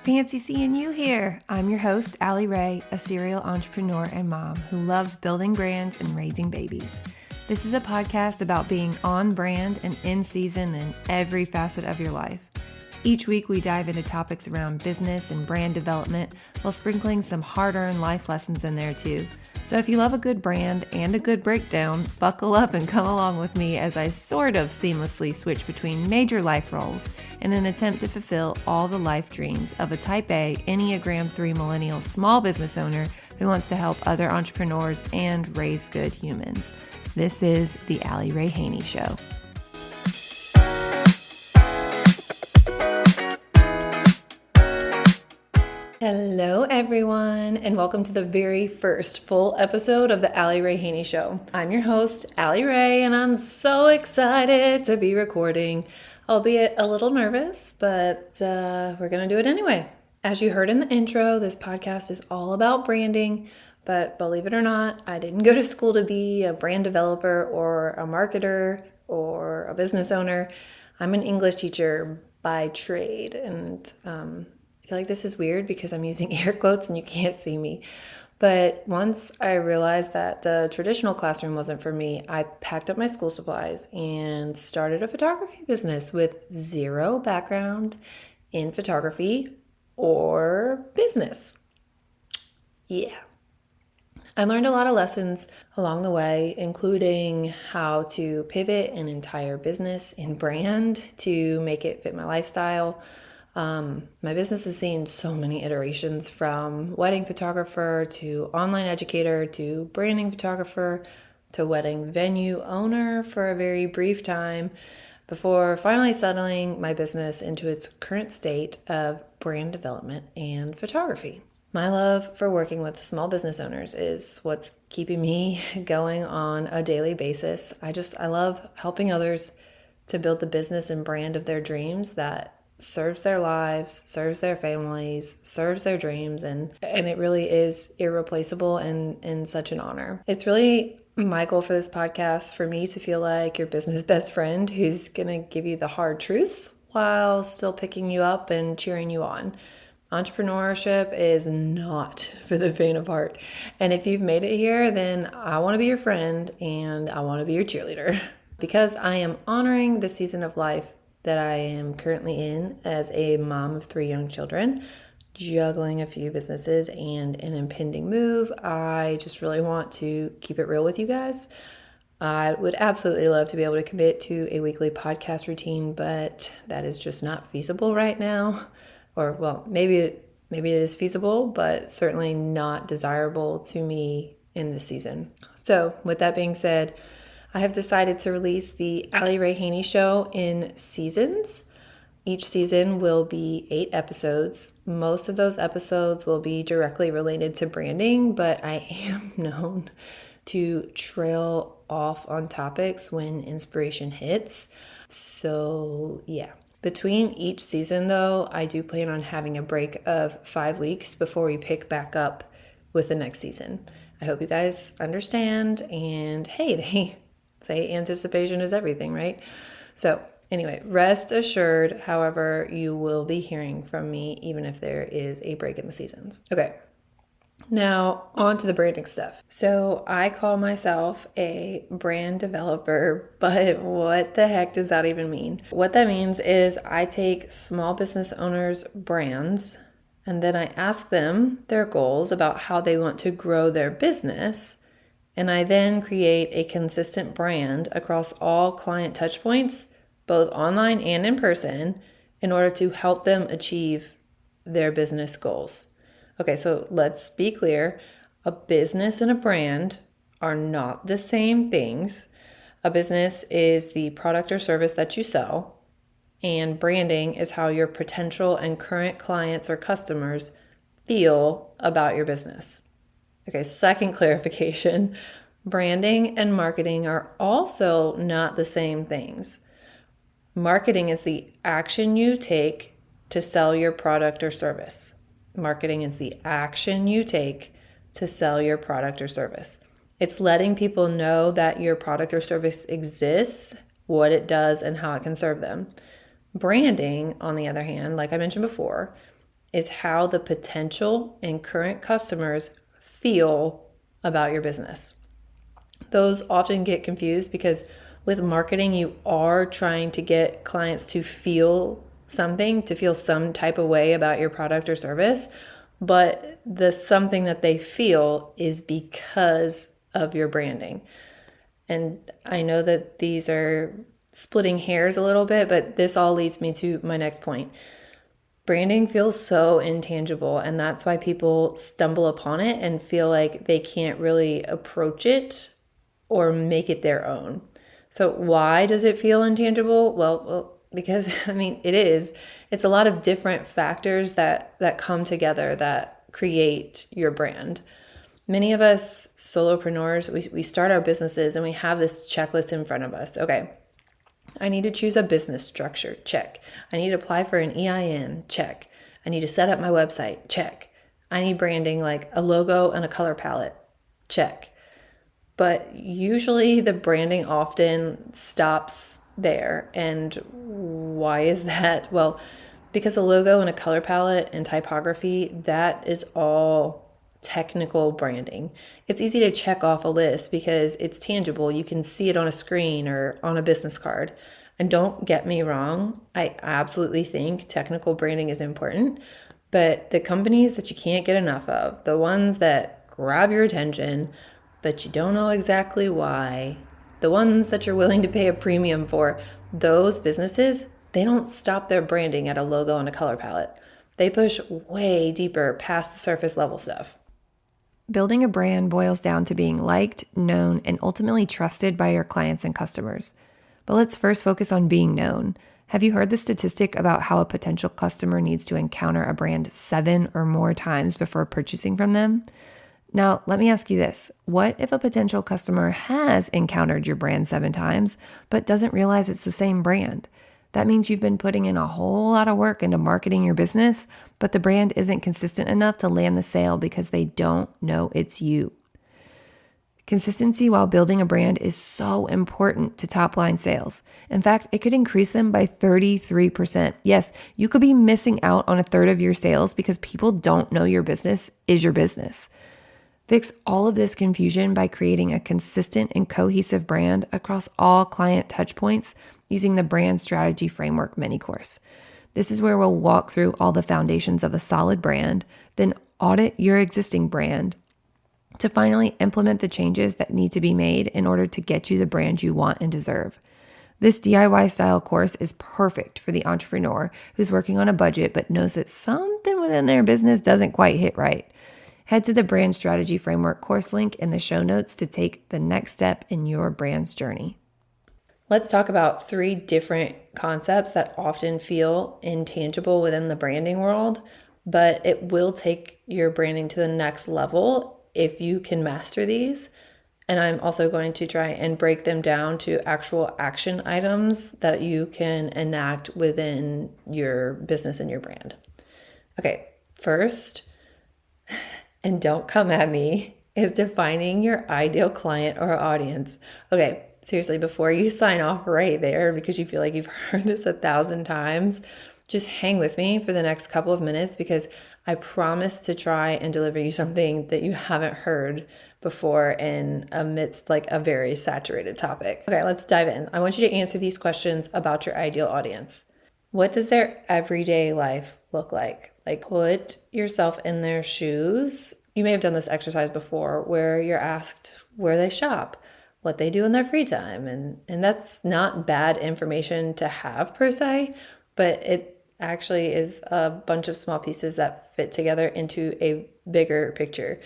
Fancy seeing you here. I'm your host, Ali Rae, a serial entrepreneur and mom who loves building brands and raising babies. This is a podcast about being on brand and in season in every facet of your life. Each week, we dive into topics around business and brand development while sprinkling some hard-earned life lessons in there too. So if you love a good brand and a good breakdown, buckle up and come along with me as I sort of seamlessly switch between major life roles in an attempt to fulfill all the life dreams of a Type A Enneagram 3 millennial small business owner who wants to help other entrepreneurs and raise good humans. This is the Ali Rae Haney Show. Hello everyone, and welcome to the very first full episode of the Ali Rae Haney Show. I'm your host, Ali Rae, and I'm so excited to be recording, albeit a little nervous, but we're going to do it anyway. As you heard in the intro, this podcast is all about branding, but believe it or not, I didn't go to school to be a brand developer or a marketer or a business owner. I'm an English teacher by trade, and I feel like this is weird because I'm using air quotes and you can't see me. But once I realized that the traditional classroom wasn't for me, I packed up my school supplies and started a photography business with zero background in photography or business. Yeah. I learned a lot of lessons along the way, including how to pivot an entire business and brand to make it fit my lifestyle. My business has seen so many iterations, from wedding photographer to online educator to branding photographer to wedding venue owner for a very brief time before finally settling my business into its current state of brand development and photography. My love for working with small business owners is what's keeping me going on a daily basis. I love helping others to build the business and brand of their dreams that serves their lives, serves their families, serves their dreams, and it really is irreplaceable and such an honor. It's really my goal for this podcast for me to feel like your business best friend who's gonna give you the hard truths while still picking you up and cheering you on. Entrepreneurship is not for the faint of heart. And if you've made it here, then I want to be your friend and I want to be your cheerleader because I am honoring the season of life that I am currently in as a mom of 3 young children, juggling a few businesses and an impending move. I just really want to keep it real with you guys. I would absolutely love to be able to commit to a weekly podcast routine, but that is just not feasible right now. Or, well, maybe it is feasible, but certainly not desirable to me in this season. So with that being said, I have decided to release the Ali Rae Haney Show in seasons. Each season will be 8 episodes. Most of those episodes will be directly related to branding, but I am known to trail off on topics when inspiration hits. So yeah. Between each season, though, I do plan on having a break of 5 weeks before we pick back up with the next season. I hope you guys understand, and hey, they say anticipation is everything, right? So anyway, rest assured, however, you will be hearing from me even if there is a break in the seasons. Okay, now on to the branding stuff. So I call myself a brand developer, but what the heck does that even mean? What that means is I take small business owners' brands and then I ask them their goals about how they want to grow their business. And I then create a consistent brand across all client touchpoints, both online and in person, in order to help them achieve their business goals. Okay, so let's be clear. A business and a brand are not the same things. A business is the product or service that you sell, and branding is how your potential and current clients or customers feel about your business. Okay, second clarification, branding and marketing are also not the same things. Marketing is the action you take to sell your product or service. Marketing is the action you take to sell your product or service. It's letting people know that your product or service exists, what it does, and how it can serve them. Branding, on the other hand, like I mentioned before, is how the potential and current customers feel about your business. Those often get confused because with marketing, you are trying to get clients to feel something, to feel some type of way about your product or service, but the something that they feel is because of your branding. And I know that these are splitting hairs a little bit, but this all leads me to my next point. Branding feels so intangible, and that's why people stumble upon it and feel like they can't really approach it or make it their own. So why does it feel intangible? Well, because it is. It's a lot of different factors that come together that create your brand. Many of us solopreneurs, we start our businesses and we have this checklist in front of us. Okay, I need to choose a business structure, check. I need to apply for an EIN, check. I need to set up my website, check. I need branding like a logo and a color palette, check. But usually the branding often stops there. And why is that? Well, because a logo and a color palette and typography, that is all technical branding. It's easy to check off a list because it's tangible. You can see it on a screen or on a business card. And don't get me wrong, I absolutely think technical branding is important, but the companies that you can't get enough of, the ones that grab your attention, but you don't know exactly why, the ones that you're willing to pay a premium for, those businesses, they don't stop their branding at a logo and a color palette. They push way deeper past the surface level stuff. Building a brand boils down to being liked, known, and ultimately trusted by your clients and customers. But let's first focus on being known. Have you heard the statistic about how a potential customer needs to encounter a brand 7 or more times before purchasing from them? Now, let me ask you this. What if a potential customer has encountered your brand 7 times, but doesn't realize it's the same brand? That means you've been putting in a whole lot of work into marketing your business, but the brand isn't consistent enough to land the sale because they don't know it's you. Consistency while building a brand is so important to top-line sales. In fact, it could increase them by 33%. Yes, you could be missing out on a third of your sales because people don't know your business is your business. Fix all of this confusion by creating a consistent and cohesive brand across all client touchpoints using the Brand Strategy Framework mini course. This is where we'll walk through all the foundations of a solid brand, then audit your existing brand to finally implement the changes that need to be made in order to get you the brand you want and deserve. This DIY style course is perfect for the entrepreneur who's working on a budget but knows that something within their business doesn't quite hit right. Head to the Brand Strategy Framework course link in the show notes to take the next step in your brand's journey. Let's talk about 3 different concepts that often feel intangible within the branding world, but it will take your branding to the next level if you can master these. And I'm also going to try and break them down to actual action items that you can enact within your business and your brand. Okay, first, and don't come at me, is defining your ideal client or audience. Okay, seriously, before you sign off right there because you feel like you've heard this 1,000 times, just hang with me for the next couple of minutes because I promise to try and deliver you something that you haven't heard before in amidst like a very saturated topic. Okay, let's dive in. I want you to answer these questions about your ideal audience. What does their everyday life look like? Like, put yourself in their shoes. You may have done this exercise before where you're asked where they shop, what they do in their free time. And that's not bad information to have per se, but it actually is a bunch of small pieces that fit together into a bigger picture.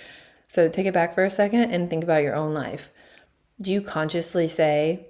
So take it back for a second and think about your own life. Do you consciously say,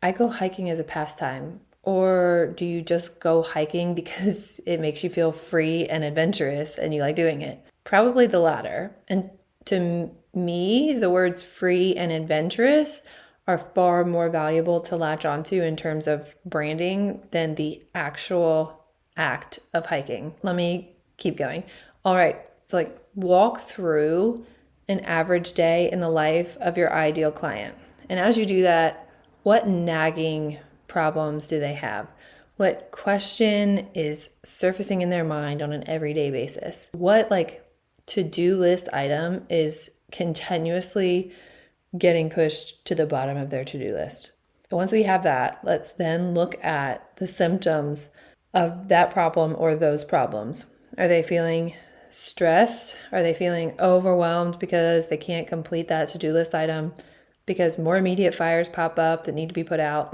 I go hiking as a pastime? Or do you just go hiking because it makes you feel free and adventurous and you like doing it? Probably the latter. And to me, the words free and adventurous are far more valuable to latch onto in terms of branding than the actual act of hiking. Let me keep going. All right. So walk through an average day in the life of your ideal client. And as you do that, what nagging problems do they have? What question is surfacing in their mind on an everyday basis? What to-do list item is continuously getting pushed to the bottom of their to-do list? And once we have that, let's then look at the symptoms of that problem or those problems. Are they feeling stressed? Are they feeling overwhelmed because they can't complete that to-do list item? Because more immediate fires pop up that need to be put out?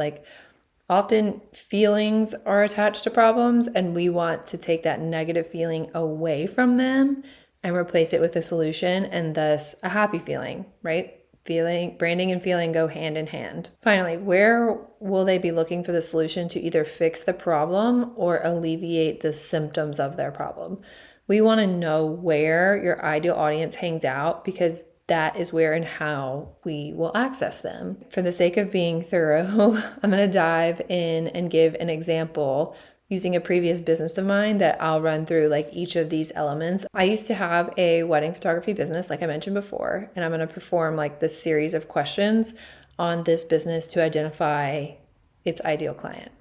Often feelings are attached to problems, and we want to take that negative feeling away from them and replace it with a solution, and thus a happy feeling, right? Branding and feeling go hand in hand. Finally, where will they be looking for the solution to either fix the problem or alleviate the symptoms of their problem? We want to know where your ideal audience hangs out, because that is where and how we will access them. For the sake of being thorough, I'm going to dive in and give an example using a previous business of mine that I'll run through each of these elements. I used to have a wedding photography business, like I mentioned before, and I'm going to perform this series of questions on this business to identify its ideal client.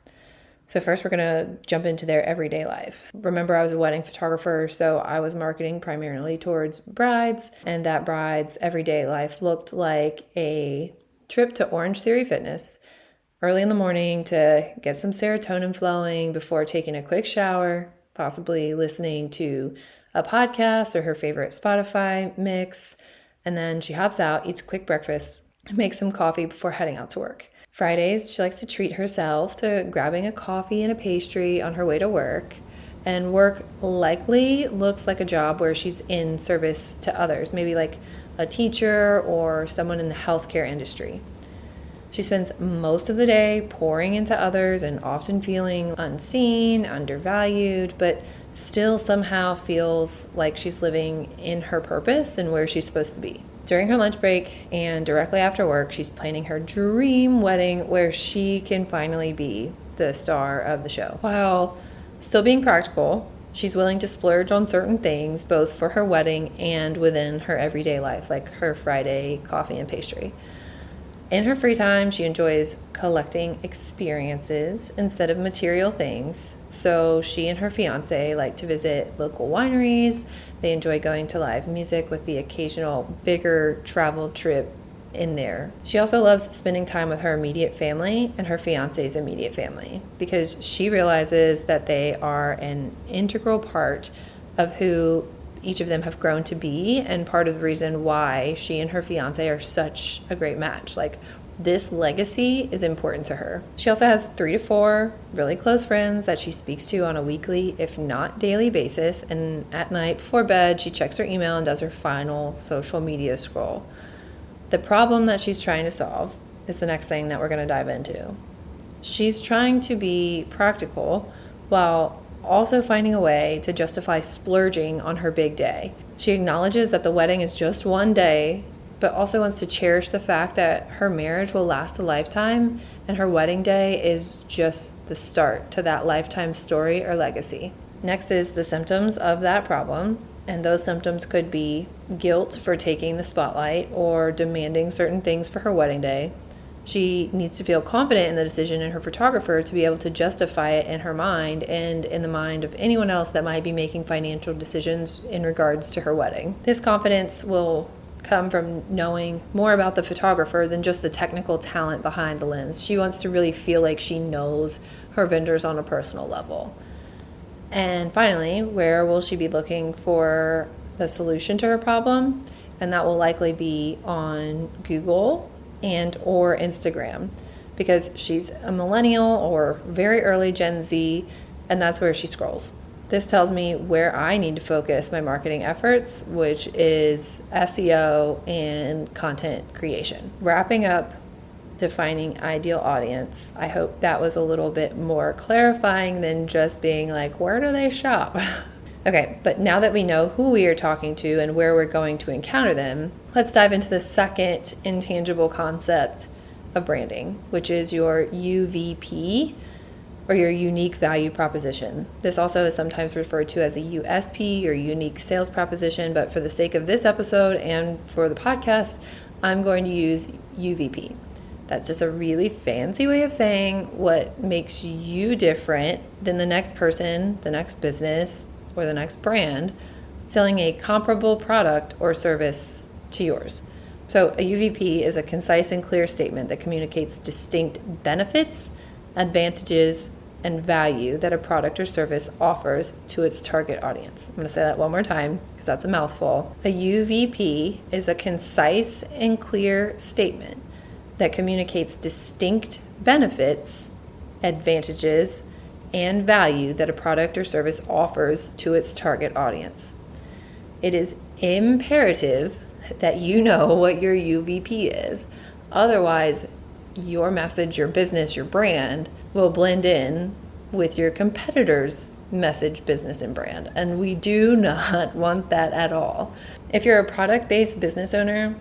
So first, we're going to jump into their everyday life. Remember, I was a wedding photographer, so I was marketing primarily towards brides, and that bride's everyday life looked like a trip to Orange Theory Fitness early in the morning to get some serotonin flowing before taking a quick shower, possibly listening to a podcast or her favorite Spotify mix, and then she hops out, eats a quick breakfast, and makes some coffee before heading out to work. Fridays, she likes to treat herself to grabbing a coffee and a pastry on her way to work. And work likely looks like a job where she's in service to others, maybe like a teacher or someone in the healthcare industry. She spends most of the day pouring into others and often feeling unseen, undervalued, but still somehow feels like she's living in her purpose and where she's supposed to be. During her lunch break and directly after work, she's planning her dream wedding where she can finally be the star of the show. While still being practical, she's willing to splurge on certain things, both for her wedding and within her everyday life, like her Friday coffee and pastry. In her free time, she enjoys collecting experiences instead of material things. So she and her fiance like to visit local wineries. They enjoy going to live music with the occasional bigger travel trip in there. She also loves spending time with her immediate family and her fiance's immediate family because she realizes that they are an integral part of who each of them have grown to be, and part of the reason why she and her fiance are such a great match. This legacy is important to her. She also has 3 to 4 really close friends that she speaks to on a weekly, if not daily basis, and at night before bed, she checks her email and does her final social media scroll. The problem that she's trying to solve is the next thing that we're going to dive into. She's trying to be practical while also finding a way to justify splurging on her big day. She acknowledges that the wedding is just one day, but also wants to cherish the fact that her marriage will last a lifetime and her wedding day is just the start to that lifetime story or legacy. Next is the symptoms of that problem, and those symptoms could be guilt for taking the spotlight or demanding certain things for her wedding day. She needs to feel confident in the decision in her photographer to be able to justify it in her mind and in the mind of anyone else that might be making financial decisions in regards to her wedding. This confidence will come from knowing more about the photographer than just the technical talent behind the lens. She wants to really feel like she knows her vendors on a personal level. And finally, where will she be looking for the solution to her problem? And that will likely be on Google and or Instagram, because she's a millennial or very early Gen Z, and that's where she scrolls. This tells me where I need to focus my marketing efforts, which is SEO and content creation. Wrapping up defining ideal audience, I hope that was a little bit more clarifying than just being like, where do they shop? Okay, but now that we know who we are talking to and where we're going to encounter them, let's dive into the second intangible concept of branding, which is your UVP, or your unique value proposition. This also is sometimes referred to as a USP, or unique sales proposition, but for the sake of this episode and for the podcast, I'm going to use UVP. That's just a really fancy way of saying what makes you different than the next person, the next business, or the next brand selling a comparable product or service to yours. So a UVP is a concise and clear statement that communicates distinct benefits, advantages, and value that a product or service offers to its target audience. I'm going to say that one more time because that's a mouthful. A UVP is a concise and clear statement that communicates distinct benefits, advantages, and value that a product or service offers to its target audience. It is imperative that you know what your UVP is. Otherwise, your message, your business, your brand will blend in with your competitor's message, business, and brand. And we do not want that at all. If you're a product-based business owner,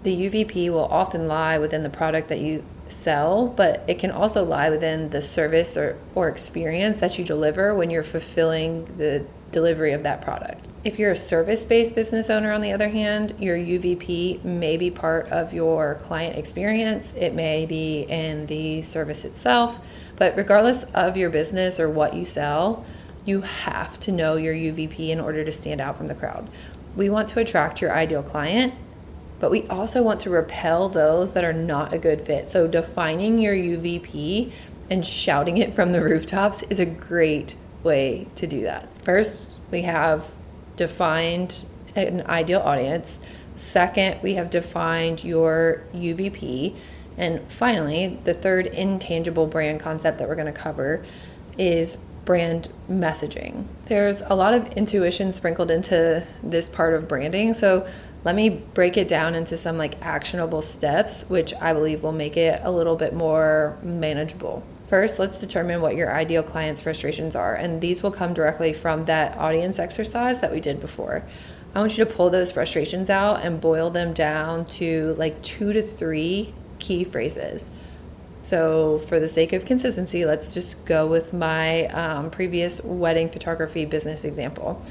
the UVP will often lie within the product that you sell, but it can also lie within the service or experience that you deliver when you're fulfilling the delivery of that product. If you're a service-based business owner, on the other hand, your UVP may be part of your client experience. It may be in the service itself, but regardless of your business or what you sell, you have to know your UVP in order to stand out from the crowd. We want to attract your ideal client, but we also want to repel those that are not a good fit. So defining your UVP and shouting it from the rooftops is a great way to do that. First, we have defined an ideal audience. Second, we have defined your UVP. And finally, the third intangible brand concept that we're going to cover is brand messaging. There's a lot of intuition sprinkled into this part of branding. So let me break it down into some actionable steps, which I believe will make it a little bit more manageable. First, let's determine what your ideal client's frustrations are. And these will come directly from that audience exercise that we did before. I want you to pull those frustrations out and boil them down to 2 to 3 key phrases. So for the sake of consistency, let's just go with my previous wedding photography business example.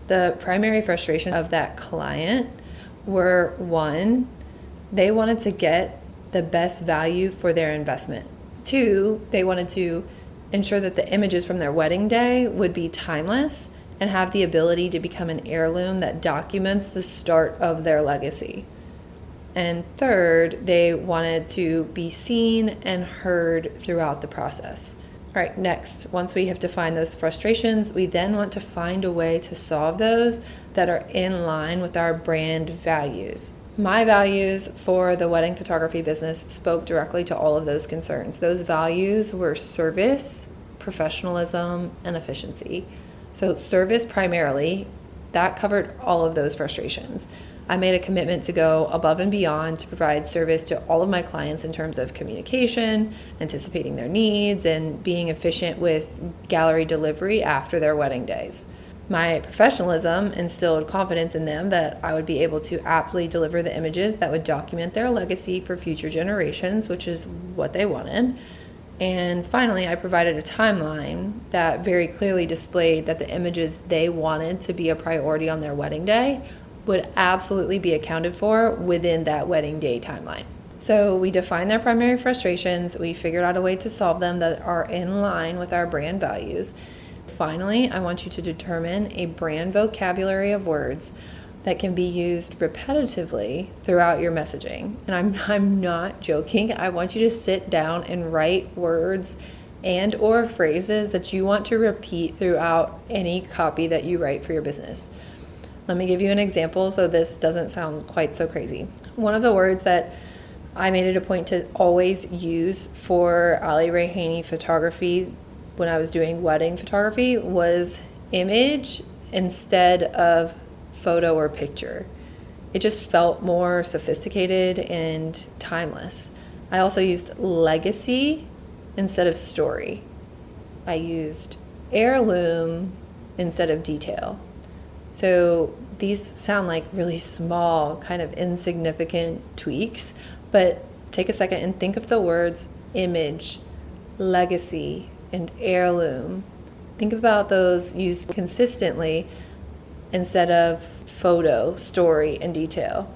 The primary frustration of that client were, 1, they wanted to get the best value for their investment. 2, they wanted to ensure that the images from their wedding day would be timeless and have the ability to become an heirloom that documents the start of their legacy. And 3rd, they wanted to be seen and heard throughout the process. All right, next, once we have defined those frustrations, we then want to find a way to solve those that are in line with our brand values. My values for the wedding photography business spoke directly to all of those concerns. Those values were service, professionalism, and efficiency. So service primarily, that covered all of those frustrations. I made a commitment to go above and beyond to provide service to all of my clients in terms of communication, anticipating their needs, and being efficient with gallery delivery after their wedding days. My professionalism instilled confidence in them that I would be able to aptly deliver the images that would document their legacy for future generations, which is what they wanted. And finally, I provided a timeline that very clearly displayed that the images they wanted to be a priority on their wedding day would absolutely be accounted for within that wedding day timeline. So we defined their primary frustrations, we figured out a way to solve them that are in line with our brand values. Finally, I want you to determine a brand vocabulary of words that can be used repetitively throughout your messaging. And I'm not joking. I want you to sit down and write words and or phrases that you want to repeat throughout any copy that you write for your business. Let me give you an example so this doesn't sound quite so crazy. One of the words that I made it a point to always use for Ali Rae Haney photography when I was doing wedding photography was image instead of photo or picture. It just felt more sophisticated and timeless. I also used legacy instead of story. I used heirloom instead of detail. So these sound like really small, kind of insignificant tweaks, but take a second and think of the words image, legacy, and heirloom. Think about those used consistently instead of photo, story, and detail.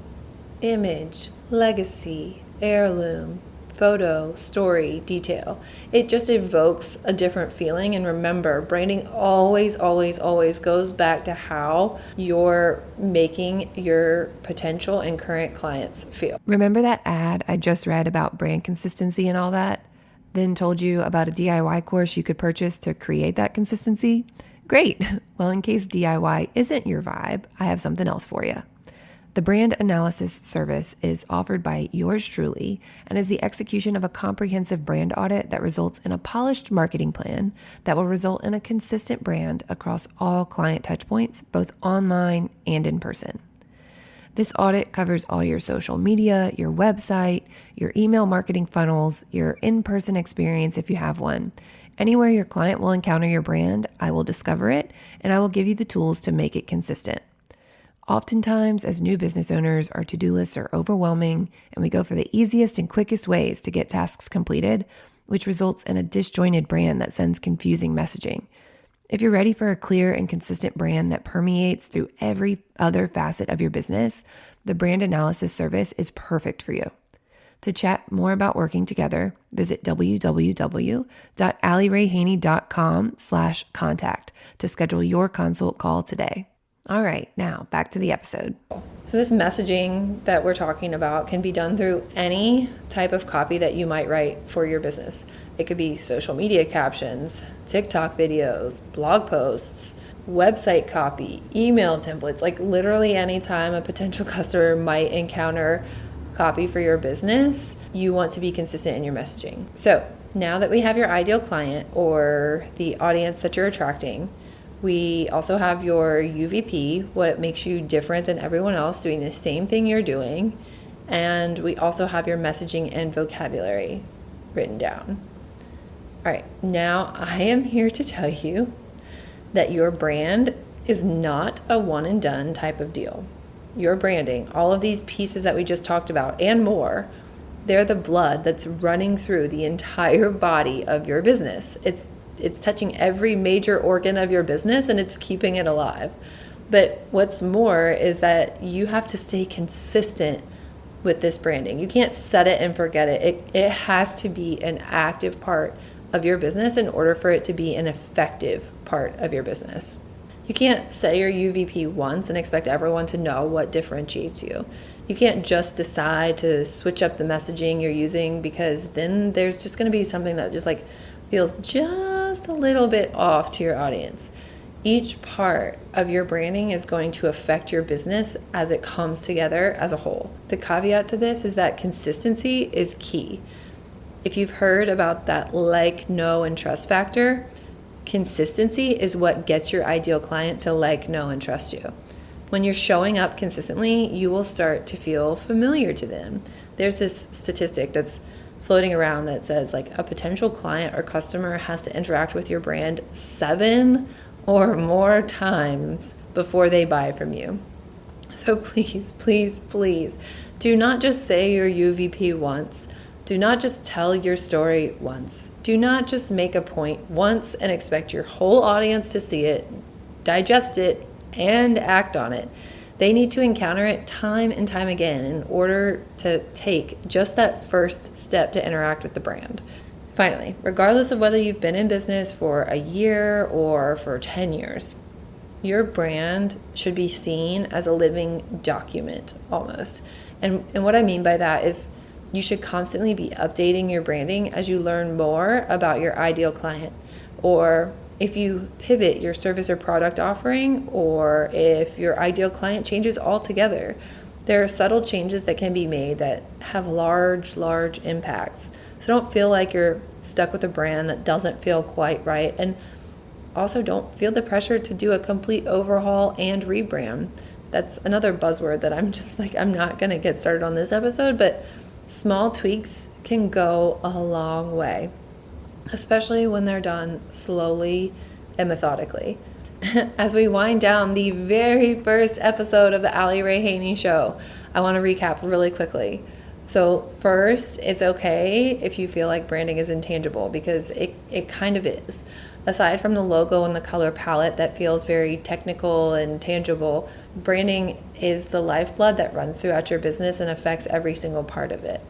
Image, legacy, heirloom, photo, story, detail. It just evokes a different feeling. And remember, branding always, always, always goes back to how you're making your potential and current clients feel. Remember that ad I just read about brand consistency and all that? Then told you about a DIY course you could purchase to create that consistency? Great. Well, in case DIY isn't your vibe, I have something else for you. The brand analysis service is offered by yours truly and is the execution of a comprehensive brand audit that results in a polished marketing plan that will result in a consistent brand across all client touchpoints, both online and in person. This audit covers all your social media, your website, your email marketing funnels, your in-person experience if you have one. Anywhere your client will encounter your brand, I will discover it and I will give you the tools to make it consistent. Oftentimes, as new business owners, our to-do lists are overwhelming and we go for the easiest and quickest ways to get tasks completed, which results in a disjointed brand that sends confusing messaging. If you're ready for a clear and consistent brand that permeates through every other facet of your business, the brand analysis service is perfect for you. To chat more about working together, visit www.aliraehaney.com/contact to schedule your consult call today. All right, now back to the episode. So this messaging that we're talking about can be done through any type of copy that you might write for your business. It could be social media captions, TikTok videos, blog posts, website copy, email templates, like literally anytime a potential customer might encounter copy for your business, you want to be consistent in your messaging. So now that we have your ideal client or the audience that you're attracting, we also have your UVP, what makes you different than everyone else doing the same thing you're doing. And we also have your messaging and vocabulary written down. All right, now I am here to tell you that your brand is not a one and done type of deal. Your branding, all of these pieces that we just talked about and more, they're the blood that's running through the entire body of your business. It's touching every major organ of your business and it's keeping it alive. But what's more is that you have to stay consistent with this branding. You can't set it and forget it. It has to be an active part of your business in order for it to be an effective part of your business. You can't say your UVP once and expect everyone to know what differentiates you. You can't just decide to switch up the messaging you're using because then there's just going to be something that just like feels just a little bit off to your audience. Each part of your branding is going to affect your business as it comes together as a whole. The caveat to this is that consistency is key. If you've heard about that like, know, and trust factor, consistency is what gets your ideal client to like, know, and trust you. When you're showing up consistently, you will start to feel familiar to them. There's this statistic that's floating around that says like a potential client or customer has to interact with your brand 7 or more times before they buy from you. So please, please, please do not just say your UVP once. Do not just tell your story once. Do not just make a point once and expect your whole audience to see it, digest it, and act on it. They need to encounter it time and time again in order to take just that first step to interact with the brand. Finally, regardless of whether you've been in business for a year or for 10 years, your brand should be seen as a living document almost. And what I mean by that is you should constantly be updating your branding as you learn more about your ideal client, or if you pivot your service or product offering, or if your ideal client changes altogether. There are subtle changes that can be made that have large impacts. So don't feel like you're stuck with a brand that doesn't feel quite right. And also don't feel the pressure to do a complete overhaul and rebrand. That's another buzzword that I'm not going to get started on this episode, but small tweaks can go a long way, especially when they're done slowly and methodically. As we wind down the very first episode of the Ali Rae Haney Show, I want to recap really quickly. So first, it's okay if you feel like branding is intangible, because it kind of is. Aside from the logo and the color palette that feels very technical and tangible, branding is the lifeblood that runs throughout your business and affects every single part of it.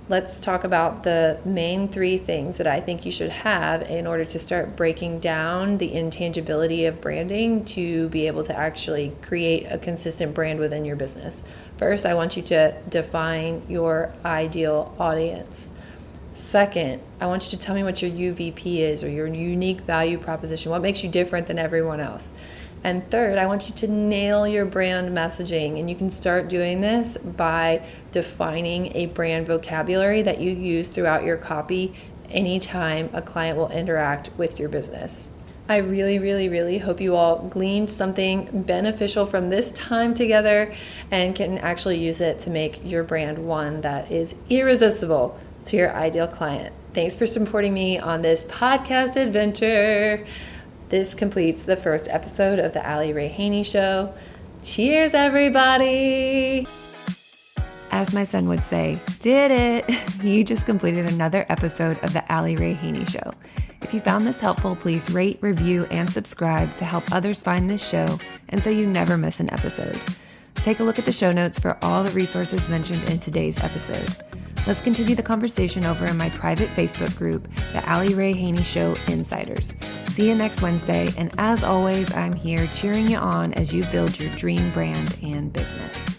let's talk about the main 3 things that I think you should have in order to start breaking down the intangibility of branding to be able to actually create a consistent brand within your business. First, I want you to define your ideal audience. Second, I want you to tell me what your UVP is, or your unique value proposition. What makes you different than everyone else? And third, I want you to nail your brand messaging. And you can start doing this by defining a brand vocabulary that you use throughout your copy anytime a client will interact with your business. I really, really, really hope you all gleaned something beneficial from this time together and can actually use it to make your brand one that is irresistible to your ideal client. Thanks for supporting me on this podcast adventure. This completes the first episode of the Ali Rae Haney Show. Cheers, everybody! As my son would say, did it! You just completed another episode of the Ali Rae Haney Show. If you found this helpful, please rate, review, and subscribe to help others find this show and so you never miss an episode. Take a look at the show notes for all the resources mentioned in today's episode. Let's continue the conversation over in my private Facebook group, the Ali Rae Haney Show Insiders. See you next Wednesday, and as always, I'm here cheering you on as you build your dream brand and business.